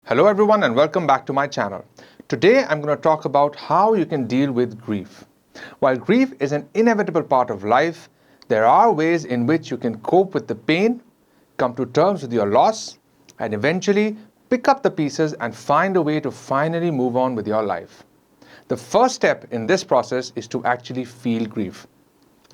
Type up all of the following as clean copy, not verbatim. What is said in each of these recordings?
Hello everyone and welcome back to my channel. Today I'm going to talk about how you can deal with grief. While grief is an inevitable part of life, there are ways in which you can cope with the pain, come to terms with your loss, and eventually pick up the pieces and find a way to finally move on with your life. The first step in this process is to actually feel grief.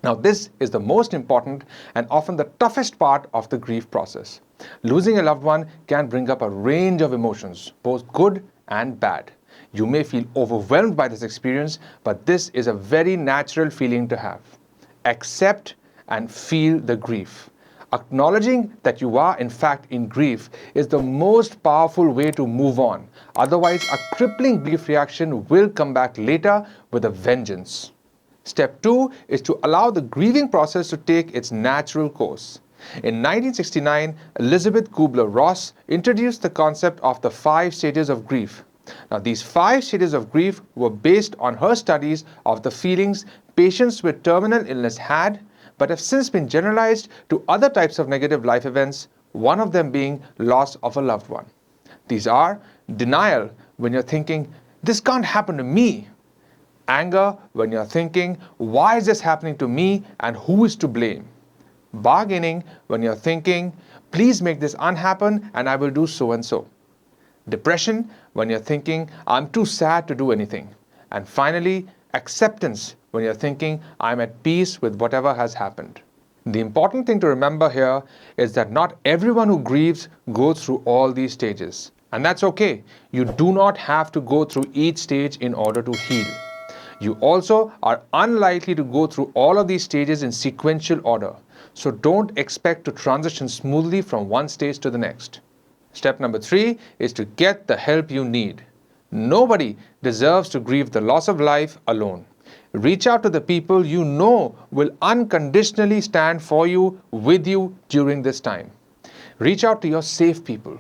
Now, this is the most important and often the toughest part of the grief process. Losing a loved one can bring up a range of emotions, both good and bad. You may feel overwhelmed by this experience, but this is a very natural feeling to have. Accept and feel the grief. Acknowledging that you are in fact in grief is the most powerful way to move on. Otherwise, a crippling grief reaction will come back later with a vengeance. Step 2 is to allow the grieving process to take its natural course. In 1969, Elizabeth Kubler-Ross introduced the concept of the 5 stages of grief. Now, these 5 stages of grief were based on her studies of the feelings patients with terminal illness had, but have since been generalized to other types of negative life events, one of them being loss of a loved one. These are denial, when you're thinking, "This can't happen to me." Anger, when you're thinking, "Why is this happening to me and who is to blame?" Bargaining, when you're thinking, "Please make this unhappen and I will do so and so." Depression, when you're thinking, "I'm too sad to do anything." And finally, acceptance, when you're thinking, "I'm at peace with whatever has happened." The important thing to remember here is that not everyone who grieves goes through all these stages. And that's okay. You do not have to go through each stage in order to heal. You also are unlikely to go through all of these stages in sequential order, so don't expect to transition smoothly from one stage to the next. Step number 3 is to get the help you need. Nobody deserves to grieve the loss of life alone. Reach out to the people you know will unconditionally stand for you, with you during this time. Reach out to your safe people.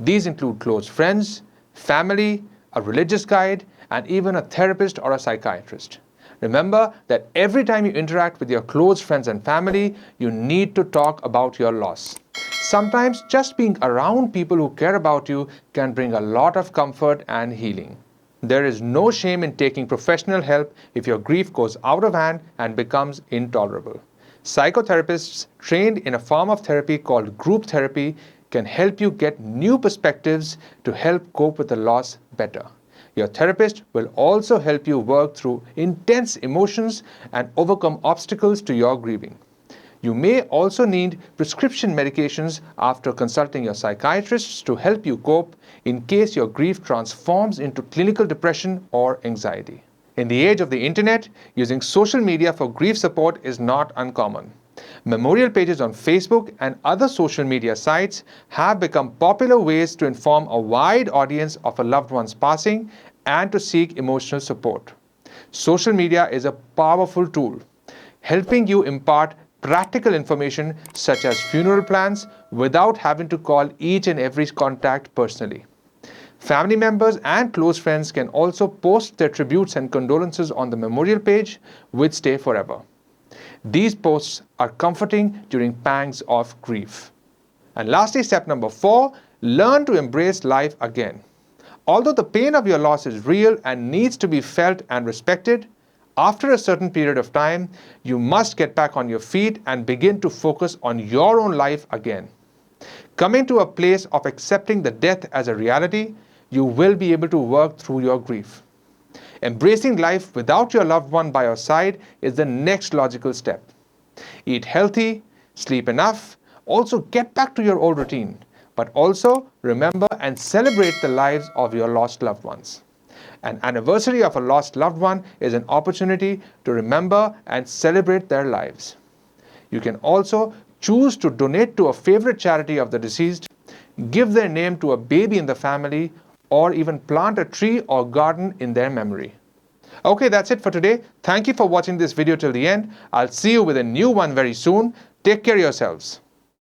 These include close friends, family, a religious guide, and even a therapist or a psychiatrist. Remember that every time you interact with your close friends and family, you need to talk about your loss. Sometimes just being around people who care about you can bring a lot of comfort and healing. There is no shame in taking professional help if your grief goes out of hand and becomes intolerable. Psychotherapists trained in a form of therapy called group therapy can help you get new perspectives to help cope with the loss better. Your therapist will also help you work through intense emotions and overcome obstacles to your grieving. You may also need prescription medications after consulting your psychiatrists to help you cope in case your grief transforms into clinical depression or anxiety. In the age of the internet, using social media for grief support is not uncommon. Memorial pages on Facebook and other social media sites have become popular ways to inform a wide audience of a loved one's passing and to seek emotional support. Social media is a powerful tool, helping you impart practical information such as funeral plans without having to call each and every contact personally. Family members and close friends can also post their tributes and condolences on the memorial page, which stay forever. These posts are comforting during pangs of grief. And lastly, step number 4, learn to embrace life again. Although the pain of your loss is real and needs to be felt and respected, after a certain period of time, you must get back on your feet and begin to focus on your own life again. Coming to a place of accepting the death as a reality, you will be able to work through your grief. Embracing life without your loved one by your side is the next logical step. Eat healthy, sleep enough, also get back to your old routine, but also remember and celebrate the lives of your lost loved ones. An anniversary of a lost loved one is an opportunity to remember and celebrate their lives. You can also choose to donate to a favorite charity of the deceased, give their name to a baby in the family, or even plant a tree or garden in their memory. Okay, that's it for today. Thank you for watching this video till the end. I'll see you with a new one very soon. Take care of yourselves.